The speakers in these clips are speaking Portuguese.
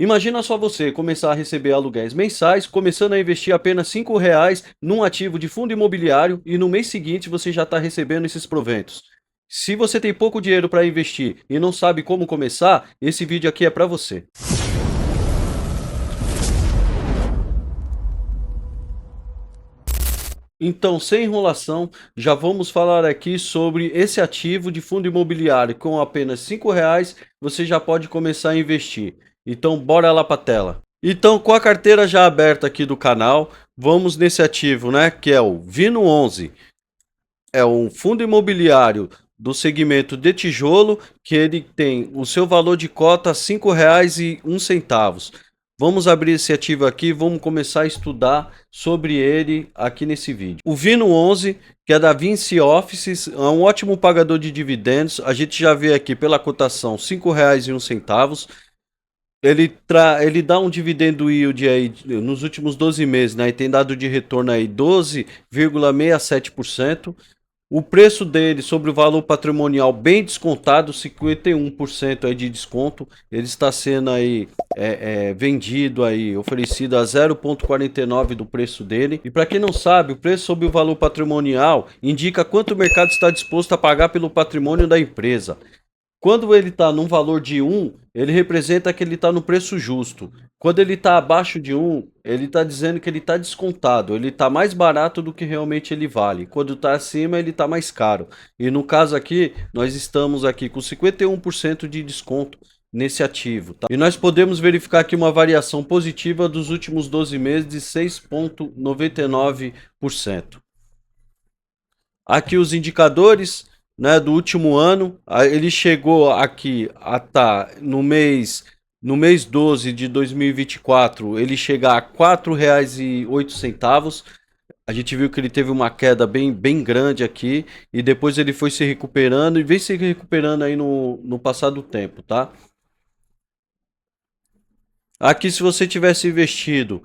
Imagina só você começar a receber aluguéis mensais, começando a investir apenas R$ 5 num ativo de fundo imobiliário e no mês seguinte você já está recebendo esses proventos. Se você tem pouco dinheiro para investir e não sabe como começar, esse vídeo aqui é para você. Então, sem enrolação, já vamos falar aqui sobre esse ativo de fundo imobiliário. Com apenas R$ 5, você já pode começar a investir. Então, bora lá para a tela. Então, com a carteira já aberta aqui do canal, vamos nesse ativo, né? Que é o Vino 11. É um fundo imobiliário do segmento de tijolo, que ele tem o seu valor de cota R$ 5,01. Vamos abrir esse ativo aqui, vamos começar a estudar sobre ele aqui nesse vídeo. O Vino 11, que é da Vinci Offices, é um ótimo pagador de dividendos. A gente já vê aqui pela cotação R$ 5,01. Ele dá um dividendo yield aí nos últimos 12 meses, né? E tem dado de retorno aí 12,67%. O preço dele sobre o valor patrimonial bem descontado, 51% aí de desconto. Ele está sendo aí vendido aí, oferecido a 0,49 do preço dele. E para quem não sabe, o preço sobre o valor patrimonial indica quanto o mercado está disposto a pagar pelo patrimônio da empresa. Quando ele está num valor de 1, ele representa que ele está no preço justo. Quando ele está abaixo de 1, ele está dizendo que ele está descontado, ele está mais barato do que realmente ele vale. Quando está acima, ele está mais caro. E no caso aqui, nós estamos aqui com 51% de desconto nesse ativo, tá? E nós podemos verificar aqui uma variação positiva dos últimos 12 meses de 6,99%. Aqui os indicadores, né, do último ano. Ele chegou aqui a estar no mês 12 de 2024, ele chega a R$ 4,08. A gente viu que ele teve uma queda bem grande aqui e depois ele foi se recuperando e vem se recuperando aí no passar do tempo, tá? Aqui, se você tivesse investido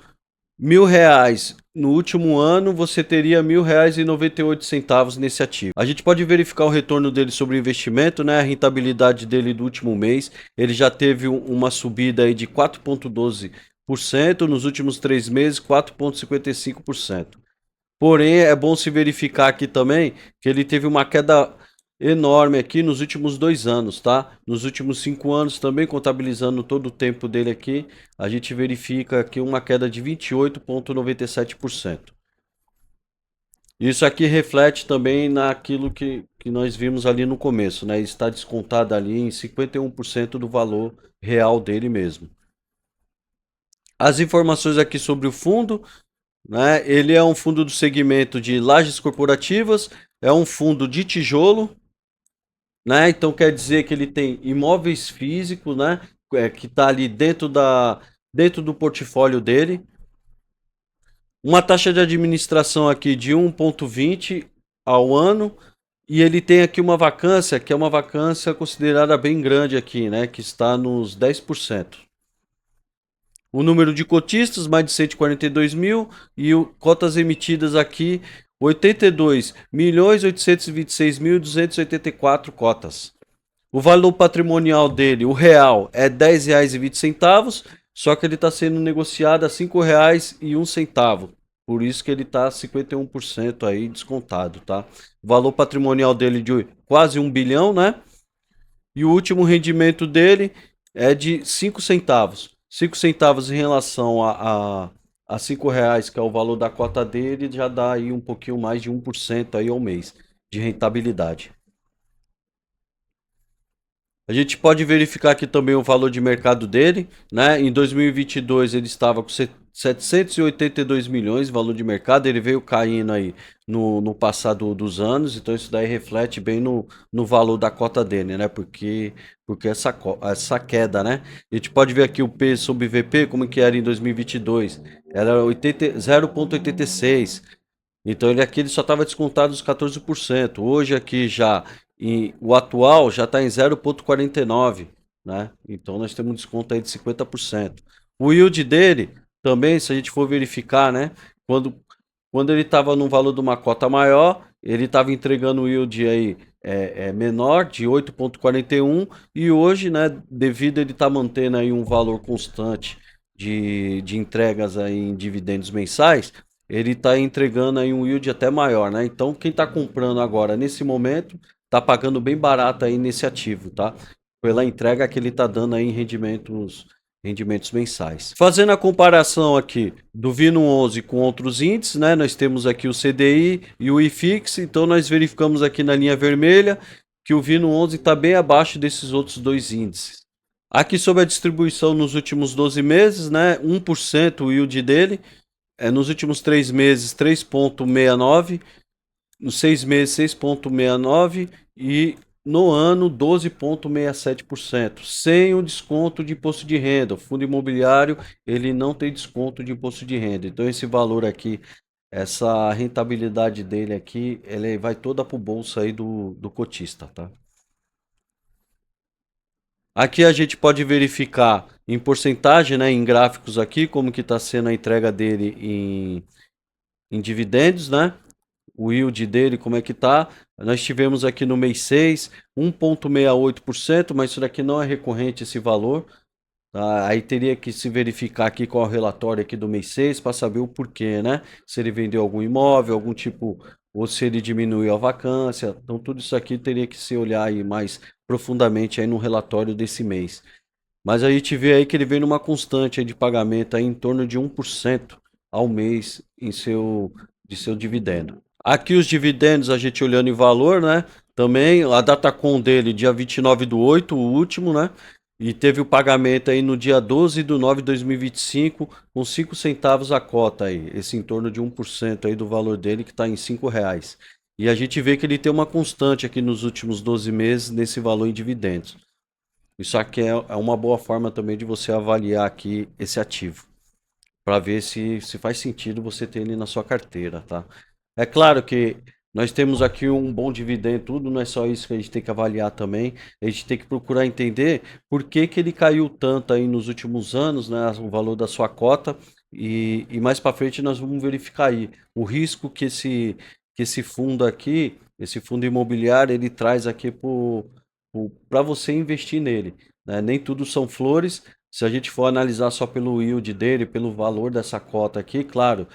R$ 1.000 no último ano, você teria R$ 1.000,98 nesse ativo. A gente pode verificar o retorno dele sobre o investimento, né? A rentabilidade dele do último mês. Ele já teve uma subida aí de 4,12%, nos últimos 3 meses, 4,55%. Porém, é bom se verificar aqui também que ele teve uma queda enorme aqui nos últimos 2 anos, tá? Nos últimos 5 anos também, contabilizando todo o tempo dele aqui, a gente verifica aqui uma queda de 28,97%. Isso aqui reflete também naquilo que nós vimos ali no começo, né? Está descontado ali em 51% do valor real dele mesmo. As informações aqui sobre o fundo, né? Ele é um fundo do segmento de lajes corporativas, é um fundo de tijolo, né? Então quer dizer que ele tem imóveis físicos, né? Que está ali dentro do portfólio dele. Uma taxa de administração aqui de 1,20 ao ano. E ele tem aqui uma vacância, que é uma vacância considerada bem grande aqui, né? Que está nos 10%. O número de cotistas, mais de 142 mil, e cotas emitidas aqui, 82.826.284 cotas. O valor patrimonial dele, o real, é R$ 10,20, só que ele está sendo negociado a R$ 5,01. Por isso que ele está 51% aí descontado, tá? O valor patrimonial dele de quase 1 bilhão, né? E o último rendimento dele é de 5 centavos. 5 centavos em relação a R$ 5, que é o valor da cota dele, já dá aí um pouquinho mais de 1% aí ao mês de rentabilidade. A gente pode verificar aqui também o valor de mercado dele, né? Em 2022 ele estava com 782 milhões, valor de mercado. Ele veio caindo aí no passado dos anos, então isso daí reflete bem no valor da cota dele, né? Porque essa queda, né? A gente pode ver aqui o P sobre VP, como que era em 2022, era 0,86. Então ele só estava descontado os 14%. Hoje aqui já o atual já está em 0,49, né? Então nós temos um desconto aí de 50%. O yield dele também, se a gente for verificar, né? Quando ele estava num valor de uma cota maior, ele estava entregando o yield aí é menor, de 8,41, e hoje, né, devido a ele estar mantendo aí um valor constante de entregas aí em dividendos mensais, ele está entregando aí um yield até maior, né? Então, quem está comprando agora nesse momento está pagando bem barato aí nesse ativo, tá? Pela entrega que ele está dando aí em rendimentos mensais. Fazendo a comparação aqui do Vino 11 com outros índices, né? Nós temos aqui o CDI e o IFIX, então nós verificamos aqui na linha vermelha que o Vino 11 está bem abaixo desses outros dois índices. Aqui sobre a distribuição nos últimos 12 meses, né? 1% o yield dele, nos últimos 3 meses 3,69, nos 6 meses 6,69 e no ano 12,67%, sem o desconto de imposto de renda. O fundo imobiliário ele não tem desconto de imposto de renda. Então esse valor aqui, essa rentabilidade dele aqui, ele vai toda para o bolso aí do cotista, tá? Aqui a gente pode verificar em porcentagem, né, em gráficos aqui, como que está sendo a entrega dele em dividendos, né? O yield dele, como é que tá? Nós tivemos aqui no mês 6, 1,68%, mas isso daqui não é recorrente esse valor. Tá? Aí teria que se verificar aqui qual é o relatório aqui do mês 6 para saber o porquê, né? Se ele vendeu algum imóvel, algum tipo, ou se ele diminuiu a vacância. Então tudo isso aqui teria que se olhar aí mais profundamente aí no relatório desse mês. Mas a gente vê aí que ele vem numa constante aí de pagamento aí em torno de 1% ao mês de seu dividendo. Aqui os dividendos, a gente olhando em valor, né? Também a Datacom dele, dia 29/8, o último, né? E teve o pagamento aí no dia 12/9/2025, com 5 centavos a cota aí. Esse em torno de 1% aí do valor dele, que está em R$ 5. E a gente vê que ele tem uma constante aqui nos últimos 12 meses nesse valor em dividendos. Isso aqui é uma boa forma também de você avaliar aqui esse ativo, para ver se faz sentido você ter ele na sua carteira, tá? É claro que nós temos aqui um bom dividendo, tudo, não é só isso que a gente tem que avaliar também. A gente tem que procurar entender por que que ele caiu tanto aí nos últimos anos, né, o valor da sua cota, e mais para frente nós vamos verificar aí o risco que esse fundo aqui, esse fundo imobiliário, ele traz aqui para você investir nele, né? Nem tudo são flores. Se a gente for analisar só pelo yield dele, pelo valor dessa cota aqui, claro,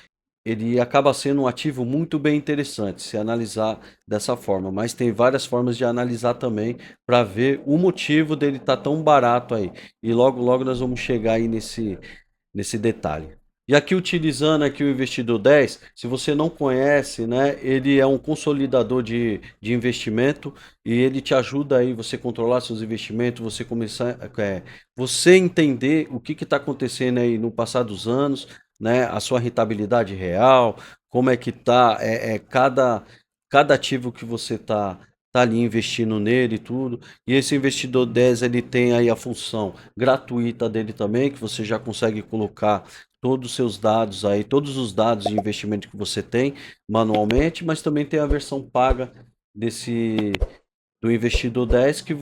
ele acaba sendo um ativo muito bem interessante se analisar dessa forma, mas tem várias formas de analisar também para ver o motivo dele estar tão barato aí. E logo logo nós vamos chegar aí nesse detalhe. E aqui utilizando aqui o Investidor 10, se você não conhece, né, ele é um consolidador de investimento e ele te ajuda aí você controlar seus investimentos, você começar, você entender o que está acontecendo aí no passar dos anos, né, a sua rentabilidade real, como é que tá cada ativo que você tá ali investindo nele e tudo. E esse Investidor 10 ele tem aí a função gratuita dele também, que você já consegue colocar todos os seus dados aí, todos os dados de investimento que você tem manualmente, mas também tem a versão paga desse do Investidor 10 que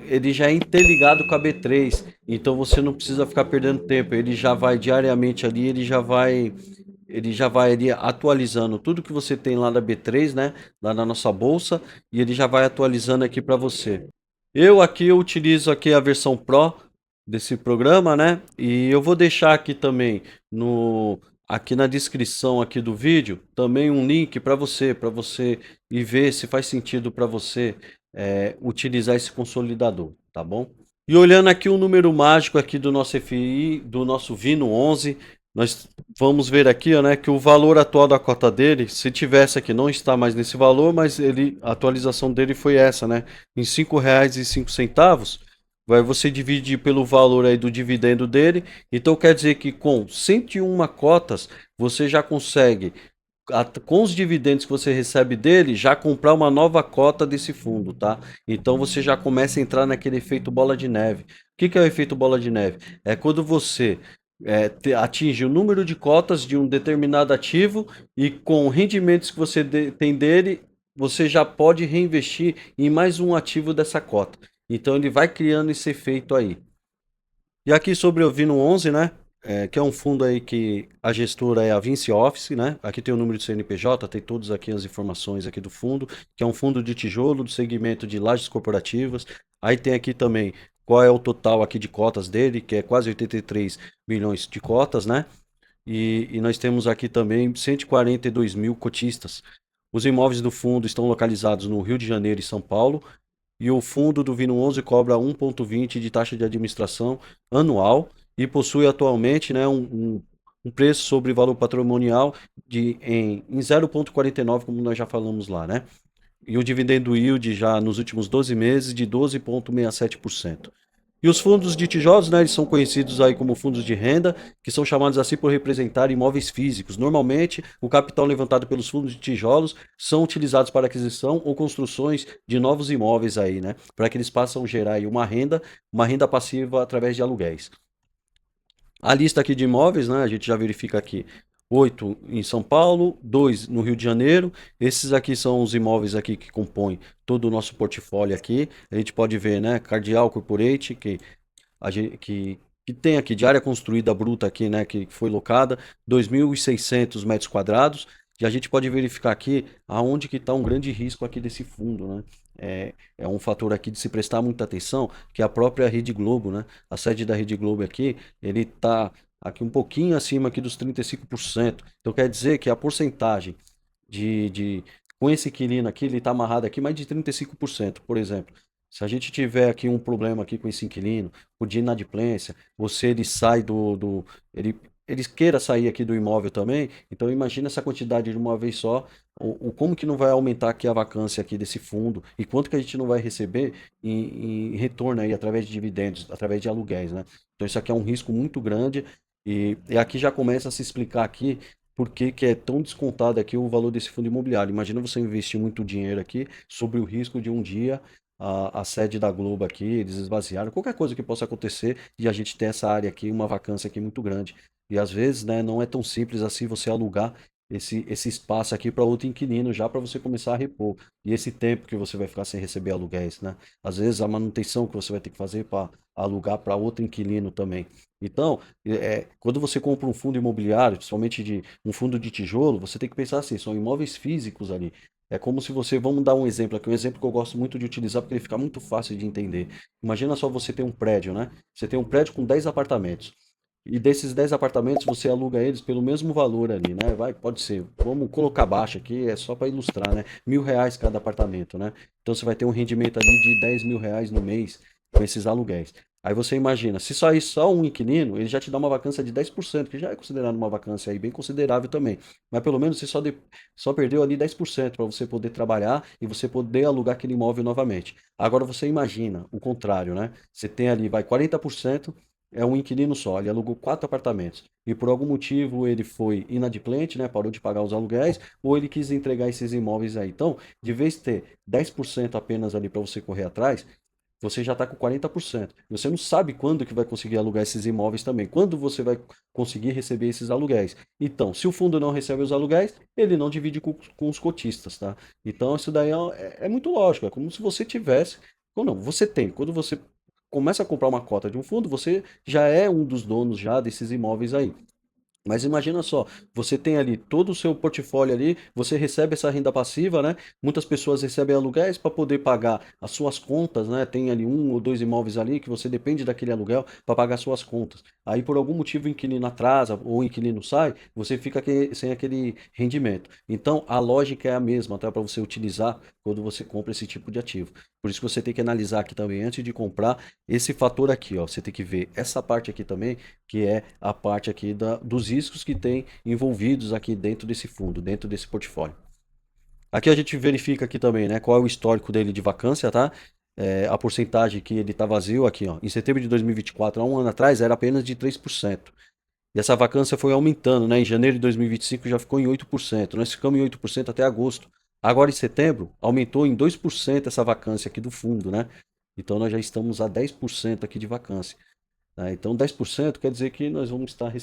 ele já é interligado com a B3, então você não precisa ficar perdendo tempo, ele já vai diariamente ali, ele já vai ali atualizando tudo que você tem lá da B3, né, lá na nossa bolsa, e ele já vai atualizando aqui para você. Eu utilizo aqui a versão Pro desse programa, né? E eu vou deixar aqui também no aqui na descrição aqui do vídeo também um link para você ir ver se faz sentido para você utilizar esse consolidador, tá bom? E olhando aqui o número mágico aqui do nosso FI, do nosso Vino 11, nós vamos ver aqui, ó, né, que o valor atual da cota dele, se tivesse aqui, não está mais nesse valor, mas a atualização dele foi essa, né, em R$ 5,05. Vai você dividir pelo valor aí do dividendo dele. Então quer dizer que com 101 cotas, você já consegue, com os dividendos que você recebe dele, já comprar uma nova cota desse fundo, tá? Então você já começa a entrar naquele efeito bola de neve. O que que é o efeito bola de neve? É quando você atinge o número de cotas de um determinado ativo e com rendimentos que você tem dele, você já pode reinvestir em mais um ativo dessa cota. Então ele vai criando esse efeito aí. E aqui sobre o Vino 11, né? que é um fundo aí que a gestora é a Vinci Office, né? Aqui tem o número de CNPJ, tem todos aqui as informações aqui do fundo, que é um fundo de tijolo do segmento de lajes corporativas. Aí tem aqui também qual é o total aqui de cotas dele, que é quase 83 milhões de cotas, né? E nós temos aqui também 142 mil cotistas. Os imóveis do fundo estão localizados no Rio de Janeiro e São Paulo, e o fundo do Vino 11 cobra 1,20 de taxa de administração anual e possui atualmente, né, um preço sobre valor patrimonial em 0,49, como nós já falamos lá, né? E o dividendo yield já nos últimos 12 meses de 12,67%. E os fundos de tijolos, né, eles são conhecidos aí como fundos de renda, que são chamados assim por representar imóveis físicos. Normalmente, o capital levantado pelos fundos de tijolos são utilizados para aquisição ou construções de novos imóveis aí, né, para que eles possam gerar aí uma renda passiva através de aluguéis. A lista aqui de imóveis, né? A gente já verifica aqui. 8 em São Paulo, 2 no Rio de Janeiro. Esses aqui são os imóveis aqui que compõem todo o nosso portfólio aqui. A gente pode ver, né? Cardial Corporate, que tem aqui de área construída bruta aqui, né? Que foi locada, 2.600 metros quadrados. E a gente pode verificar aqui aonde que está um grande risco aqui desse fundo, né? É um fator aqui de se prestar muita atenção, que é a própria Rede Globo, né? A sede da Rede Globo aqui, ele está aqui um pouquinho acima aqui dos 35%. Então quer dizer que a porcentagem com esse inquilino aqui, ele está amarrado aqui mais de 35%, por exemplo. Se a gente tiver aqui um problema aqui com esse inquilino, o de inadimplência, você ele sai ele, ele queira sair aqui do imóvel também, então imagina essa quantidade de uma vez só, como que não vai aumentar aqui a vacância aqui desse fundo e quanto que a gente não vai receber em retorno aí através de dividendos, através de aluguéis, né? Então isso aqui é um risco muito grande e aqui já começa a se explicar aqui por que que é tão descontado aqui o valor desse fundo imobiliário. Imagina você investir muito dinheiro aqui sobre o risco de um dia a sede da Globo aqui, eles esvaziaram, qualquer coisa que possa acontecer e a gente ter essa área aqui, uma vacância aqui muito grande. E às vezes, né, não é tão simples assim você alugar esse espaço aqui para outro inquilino já para você começar a repor. E esse tempo que você vai ficar sem receber aluguéis, né? Às vezes a manutenção que você vai ter que fazer para alugar para outro inquilino também. Então, quando você compra um fundo imobiliário, principalmente de um fundo de tijolo, você tem que pensar assim, são imóveis físicos ali. É como se você, vamos dar um exemplo aqui, um exemplo que eu gosto muito de utilizar porque ele fica muito fácil de entender. Imagina só você ter um prédio, né? Você tem um prédio com 10 apartamentos. E desses 10 apartamentos você aluga eles pelo mesmo valor ali, né? Pode ser, vamos colocar baixo aqui, é só para ilustrar, né? R$ 1.000 cada apartamento, né? Então você vai ter um rendimento ali de R$ 10.000 no mês com esses aluguéis. Aí você imagina, se sair só um inquilino, ele já te dá uma vacância de 10%, que já é considerado uma vacância aí bem considerável também. Mas pelo menos você só perdeu ali 10% para você poder trabalhar e você poder alugar aquele imóvel novamente. Agora você imagina o contrário, né? Você tem ali, vai 40%, é um inquilino só, ele alugou 4 apartamentos. E por algum motivo ele foi inadimplente, né? Parou de pagar os aluguéis, ou ele quis entregar esses imóveis aí. Então, de vez de ter 10% apenas ali para você correr atrás, você já está com 40%. Você não sabe quando que vai conseguir alugar esses imóveis também. Quando você vai conseguir receber esses aluguéis. Então, se o fundo não recebe os aluguéis, ele não divide com os cotistas, tá? Então, isso daí é muito lógico. É como se você tivesse. Ou não, você tem. Quando você começa a comprar uma cota de um fundo, você já é um dos donos já desses imóveis aí. Mas imagina só, você tem ali todo o seu portfólio ali, você recebe essa renda passiva, né? Muitas pessoas recebem aluguéis para poder pagar as suas contas, né? Tem ali um ou dois imóveis ali que você depende daquele aluguel para pagar suas contas. Aí por algum motivo o inquilino atrasa ou o inquilino sai, você fica sem aquele rendimento. Então a lógica é a mesma, tá? Para você utilizar quando você compra esse tipo de ativo. Por isso que você tem que analisar aqui também antes de comprar esse fator aqui, ó. Você tem que ver essa parte aqui também, que é a parte aqui dos riscos que tem envolvidos aqui dentro desse fundo, dentro desse portfólio. Aqui a gente verifica aqui também, né, qual é o histórico dele de vacância, tá? A porcentagem que ele está vazio aqui, ó. Em setembro de 2024, há um ano atrás, era apenas de 3%. E essa vacância foi aumentando, né? Em janeiro de 2025 já ficou em 8%. Nós ficamos em 8% até agosto. Agora em setembro, aumentou em 2% essa vacância aqui do fundo, né? Então nós já estamos a 10% aqui de vacância. Tá? Então 10% quer dizer que nós vamos estar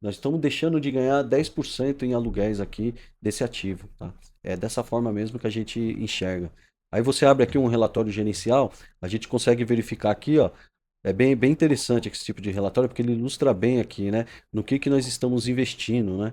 nós estamos deixando de ganhar 10% em aluguéis aqui desse ativo. Tá? É dessa forma mesmo que a gente enxerga. Aí você abre aqui um relatório gerencial, a gente consegue verificar aqui, ó, É bem interessante esse tipo de relatório, porque ele ilustra bem aqui, né, no que nós estamos investindo, né?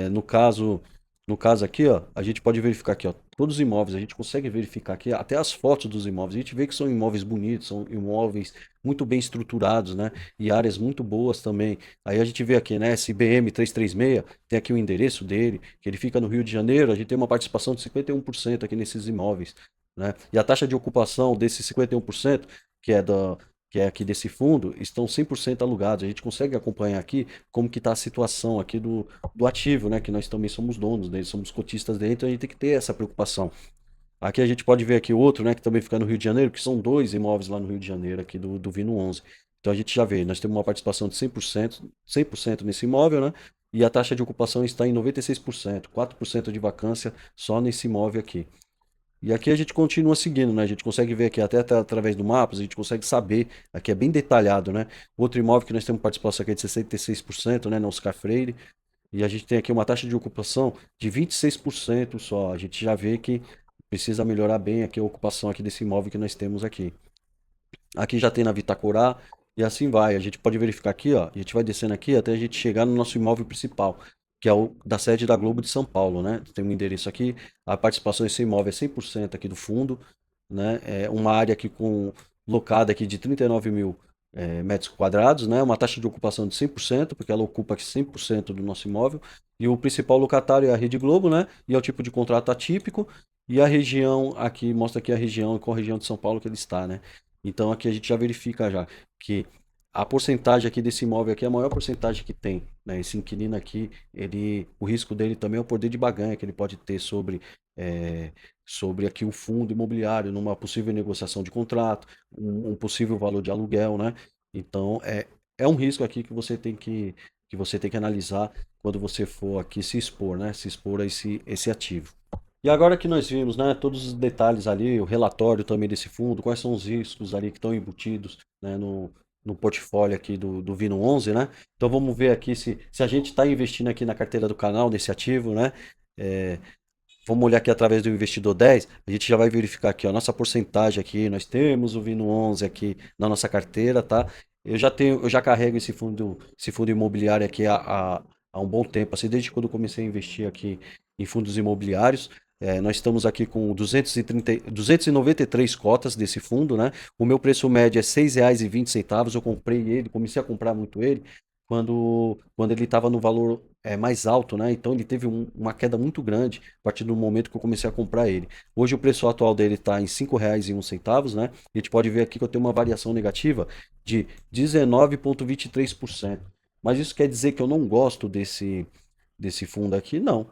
No caso, no caso aqui, ó, a gente pode verificar aqui, ó, todos os imóveis, a gente consegue verificar aqui até as fotos dos imóveis. A gente vê que são imóveis bonitos, são imóveis muito bem estruturados, né? E áreas muito boas também. Aí a gente vê aqui, né, esse BM 336, tem aqui o endereço dele, que ele fica no Rio de Janeiro. A gente tem uma participação de 51% aqui nesses imóveis, né? E a taxa de ocupação desses 51%, que é da que é aqui desse fundo, estão 100% alugados. A gente consegue acompanhar aqui como que está a situação aqui do ativo, né? Que nós também somos donos dele, somos cotistas dele, então a gente tem que ter essa preocupação. Aqui a gente pode ver aqui outro, né? Que também fica no Rio de Janeiro, que são dois imóveis lá no Rio de Janeiro, aqui do Vino 11. Então a gente já vê, nós temos uma participação de 100% nesse imóvel, né? E a taxa de ocupação está em 96%, 4% de vacância só nesse imóvel aqui. E aqui a gente continua seguindo, né? A gente consegue ver aqui até através do mapas, a gente consegue saber, aqui é bem detalhado, né? Outro imóvel que nós temos participação aqui é de 66%, né? No Oscar Freire. E a gente tem aqui uma taxa de ocupação de 26% só. A gente já vê que precisa melhorar bem aqui a ocupação aqui desse imóvel que nós temos aqui. Aqui já tem na Vitacurá e assim vai. A gente pode verificar aqui, ó. A gente vai descendo aqui até a gente chegar no nosso imóvel principal, que é o da sede da Globo de São Paulo, né? Tem um endereço aqui. A participação desse imóvel é 100% aqui do fundo, né? É uma área aqui com locada aqui de 39 mil metros quadrados, né? Uma taxa de ocupação de 100%, porque ela ocupa aqui 100% do nosso imóvel. E o principal locatário é a Rede Globo, né? E é o tipo de contrato atípico. E a região aqui, mostra aqui a região, qual região de São Paulo que ele está, né? Então aqui a gente já verifica já que a porcentagem aqui desse imóvel aqui é a maior porcentagem que tem, né? Esse inquilino aqui, o risco dele também é o poder de barganha que ele pode ter eh, sobre aqui o fundo imobiliário, numa possível negociação de contrato, um possível valor de aluguel, né? Então é um risco aqui que você tem que analisar quando você for aqui se expor, né? Se expor a esse ativo. E agora que nós vimos, né, todos os detalhes ali, o relatório também desse fundo, quais são os riscos ali que estão embutidos, né, no portfólio aqui do Vino 11, né? Então vamos ver aqui se a gente está investindo aqui na carteira do canal, nesse ativo, né? É, vamos olhar aqui através do investidor 10, a gente já vai verificar aqui, ó, a nossa porcentagem aqui, nós temos o Vino 11 aqui na nossa carteira, tá? Eu já carrego esse fundo imobiliário aqui há um bom tempo, assim, desde quando eu comecei a investir aqui em fundos imobiliários. Nós estamos aqui com 293 cotas desse fundo, né? O meu preço médio é R$ 6,20. Eu comprei ele, comecei a comprar muito ele quando ele estava no valor mais alto, né? Então ele teve uma queda muito grande a partir do momento que eu comecei a comprar ele. Hoje o preço atual dele está em R$ 5,01, né? A gente pode ver aqui que eu tenho uma variação negativa de 19,23%. Mas isso quer dizer que eu não gosto desse fundo aqui? Não.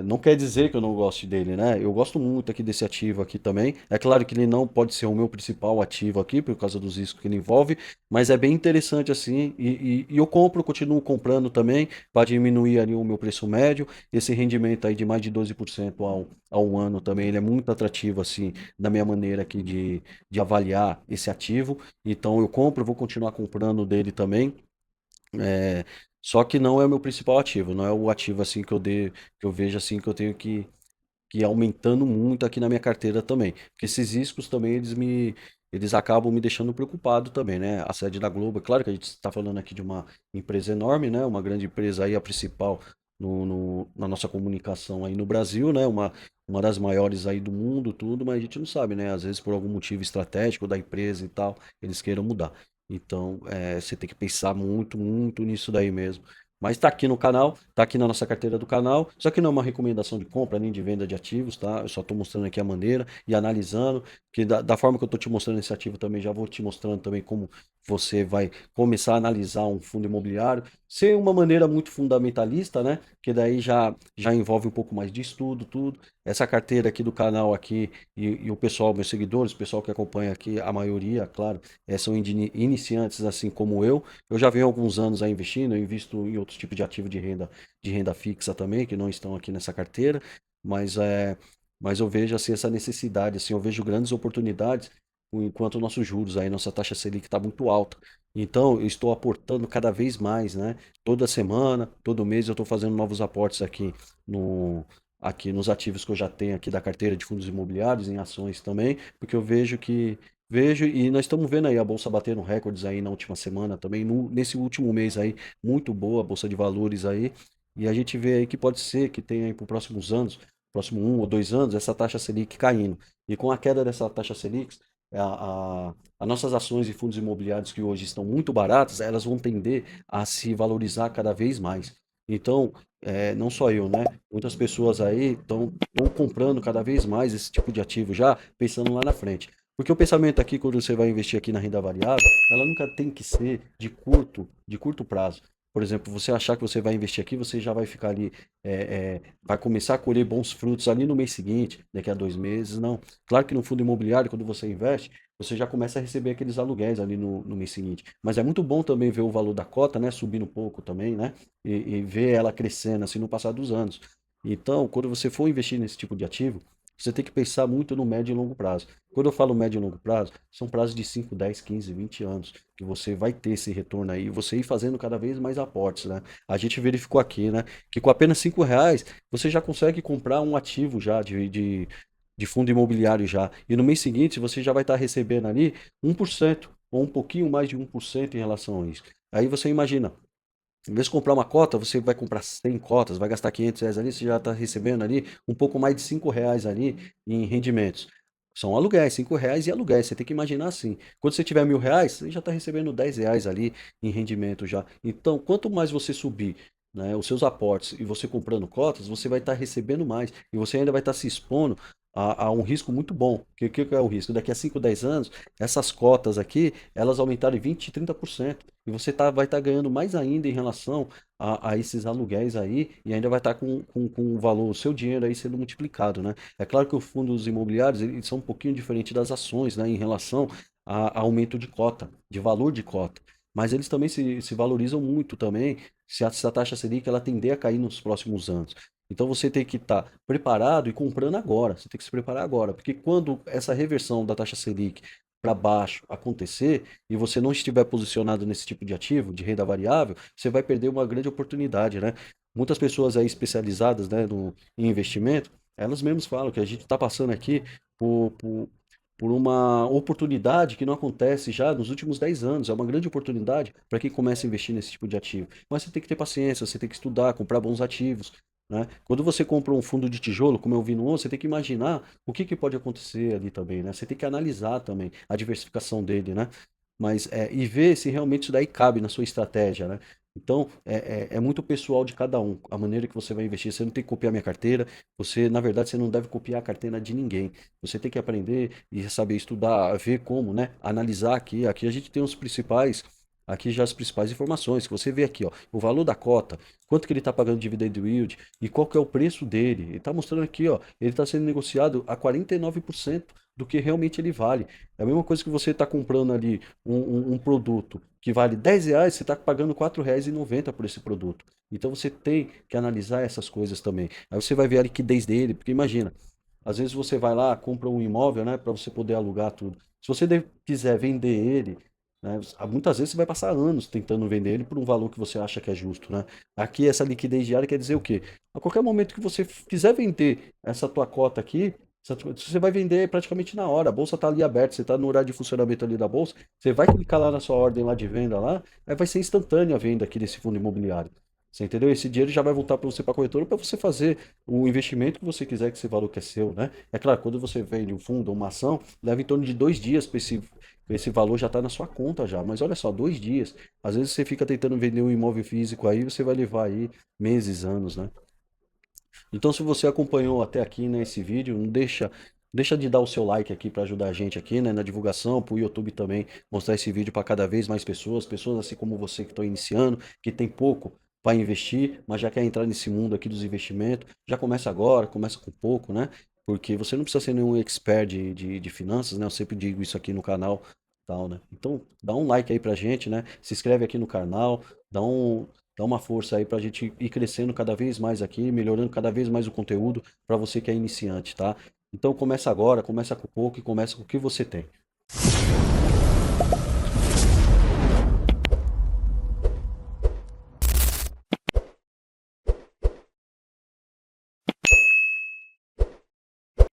Não quer dizer que eu não goste dele, né? Eu gosto muito aqui desse ativo aqui também. É claro que ele não pode ser o meu principal ativo aqui, por causa dos riscos que ele envolve, mas é bem interessante assim. E eu compro, continuo comprando também, para diminuir ali o meu preço médio. Esse rendimento aí de mais de 12% ao ano também, ele é muito atrativo assim, da minha maneira aqui de avaliar esse ativo. Então eu compro, vou continuar comprando dele também. É, só que não é o meu principal ativo, não é o ativo assim que eu vejo assim que eu tenho que ir aumentando muito aqui na minha carteira também. Porque esses riscos também eles acabam me deixando preocupado também, né? A sede da Globo, é claro que a gente está falando aqui de uma empresa enorme, né? Uma grande empresa aí, a principal na nossa comunicação aí no Brasil, né? Uma das maiores aí do mundo, tudo, mas a gente não sabe, né? Às vezes por algum motivo estratégico da empresa e tal, eles queiram mudar. Então, você tem que pensar muito, muito nisso daí mesmo. Mas está aqui no canal, está aqui na nossa carteira do canal. Isso aqui não é uma recomendação de compra nem de venda de ativos, tá? Eu só estou mostrando aqui a maneira e analisando. Que da forma que eu estou te mostrando esse ativo também, já vou te mostrando também como você vai começar a analisar um fundo imobiliário. Ser uma maneira muito fundamentalista, né? Que daí já envolve um pouco mais de estudo, tudo. Essa carteira aqui do canal aqui e o pessoal, meus seguidores, o pessoal que acompanha aqui, a maioria, claro, são iniciantes assim como eu. Eu já venho há alguns anos aí investindo, eu invisto em outros tipos de ativo de renda fixa também, que não estão aqui nessa carteira, mas, mas eu vejo assim, essa necessidade, assim, eu vejo grandes oportunidades enquanto nossos juros aí, nossa taxa Selic está muito alta. Então, eu estou aportando cada vez mais, né? Toda semana, todo mês eu estou fazendo novos aportes no, aqui nos ativos que eu já tenho aqui da carteira de fundos imobiliários, em ações também, porque eu vejo Vejo e nós estamos vendo aí a bolsa batendo recordes aí na última semana também, nesse último mês aí, muito boa a bolsa de valores aí. E a gente vê aí que pode ser que tenha aí para os próximos anos, próximo 1 ou 2 anos, essa taxa Selic caindo. E com a queda dessa taxa Selic, as nossas ações e fundos imobiliários que hoje estão muito baratas, elas vão tender a se valorizar cada vez mais. Então, não só eu, né? Muitas pessoas aí estão comprando cada vez mais esse tipo de ativo já, pensando lá na frente. Porque o pensamento aqui, quando você vai investir aqui na renda variável, ela nunca tem que ser de curto prazo. Por exemplo, você achar que você vai investir aqui, você já vai ficar ali, vai começar a colher bons frutos ali no mês seguinte, daqui a 2 meses, não. Claro que no fundo imobiliário, quando você investe, você já começa a receber aqueles aluguéis ali no mês seguinte. Mas é muito bom também ver o valor da cota, né, subindo um pouco também, né, e ver ela crescendo assim no passar dos anos. Então, quando você for investir nesse tipo de ativo, você tem que pensar muito no médio e longo prazo. Quando eu falo médio e longo prazo, são prazos de 5, 10, 15, 20 anos, que você vai ter esse retorno aí, você ir fazendo cada vez mais aportes, né? A gente verificou aqui, né, que com apenas R$ 5, você já consegue comprar um ativo já de fundo imobiliário já. E no mês seguinte, você já vai estar recebendo ali 1% ou um pouquinho mais de 1% em relação a isso. Aí você imagina, em vez de comprar uma cota, você vai comprar 100 cotas, vai gastar R$ 500 ali, você já está recebendo ali um pouco mais de R$ 5 ali em rendimentos. São aluguéis, R$ 5 e aluguéis, você tem que imaginar assim. Quando você tiver R$ 1.000, você já está recebendo R$ 10 ali em rendimento já. Então, quanto mais você subir, né, os seus aportes e você comprando cotas, você vai estar recebendo mais. E você ainda vai estar se expondo a um risco muito bom. Que é o risco? Daqui a 5, 10 anos, essas cotas aqui, elas aumentarem 20, 30%. E você vai estar ganhando mais ainda em relação a esses aluguéis aí, e ainda vai estar com o valor, o seu dinheiro aí sendo multiplicado, né? É claro que os fundos imobiliários, eles são um pouquinho diferentes das ações, né, em relação a aumento de cota, de valor de cota. Mas eles também se valorizam muito também, se a taxa Selic ela tender a cair nos próximos anos. Então você tem que estar preparado e comprando agora. Você tem que se preparar agora, porque quando essa reversão da taxa Selic para baixo acontecer e você não estiver posicionado nesse tipo de ativo, de renda variável, você vai perder uma grande oportunidade, né? Muitas pessoas aí especializadas, né, em investimento, elas mesmas falam que a gente está passando aqui por, por, por uma oportunidade que não acontece já nos últimos 10 anos. É uma grande oportunidade para quem começa a investir nesse tipo de ativo. Mas você tem que ter paciência, você tem que estudar, comprar bons ativos, né? Quando você compra um fundo de tijolo, como eu vi no 11, você tem que imaginar o que pode acontecer ali também, né? Você tem que analisar também a diversificação dele, né? Mas e ver se realmente isso daí cabe na sua estratégia, né? Então, é muito pessoal de cada um, a maneira que você vai investir. Você não tem que copiar minha carteira, você, na verdade, você não deve copiar a carteira de ninguém. Você tem que aprender e saber estudar, ver como, né? Analisar aqui. Aqui a gente tem os principais, aqui já as principais informações, que você vê aqui, ó, o valor da cota, quanto que ele está pagando de dividend yield e qual que é o preço dele. Ele está mostrando aqui, ó, ele está sendo negociado a 49% do que realmente ele vale. É a mesma coisa que você está comprando ali um produto que vale R$ 10, você está pagando R$ 4,90 por esse produto. Então você tem que analisar essas coisas também. Aí você vai ver a liquidez dele, porque imagina, às vezes você vai lá, compra um imóvel, né, para você poder alugar tudo. Se você quiser vender ele, né, muitas vezes você vai passar anos tentando vender ele por um valor que você acha que é justo, né? Aqui essa liquidez diária quer dizer o quê? A qualquer momento que você quiser vender essa tua cota aqui, você vai vender praticamente na hora. A bolsa está ali aberta, você está no horário de funcionamento ali da bolsa, você vai clicar lá na sua ordem lá de venda lá, aí vai ser instantânea a venda aqui desse fundo imobiliário. Você entendeu? Esse dinheiro já vai voltar para você para a corretora para você fazer o investimento que você quiser, que esse valor que é seu, né? É claro, quando você vende um fundo ou uma ação, leva em torno de 2 dias para esse valor já estar na sua conta já. Mas olha só, 2 dias. Às vezes você fica tentando vender um imóvel físico aí, você vai levar aí meses, anos, né? Então, se você acompanhou até aqui, né, esse vídeo, não deixa de dar o seu like aqui para ajudar a gente aqui, né, na divulgação, para o YouTube também mostrar esse vídeo para cada vez mais pessoas, pessoas assim como você que estão iniciando, que tem pouco para investir, mas já quer entrar nesse mundo aqui dos investimentos, já começa agora, começa com pouco, né? Porque você não precisa ser nenhum expert de finanças, né? Eu sempre digo isso aqui no canal, tal, né? Então, dá um like aí pra gente, né? Se inscreve aqui no canal, dá um, dá uma força aí para a gente ir crescendo cada vez mais aqui, melhorando cada vez mais o conteúdo para você que é iniciante, tá? Então começa agora, começa com pouco e começa com o que você tem.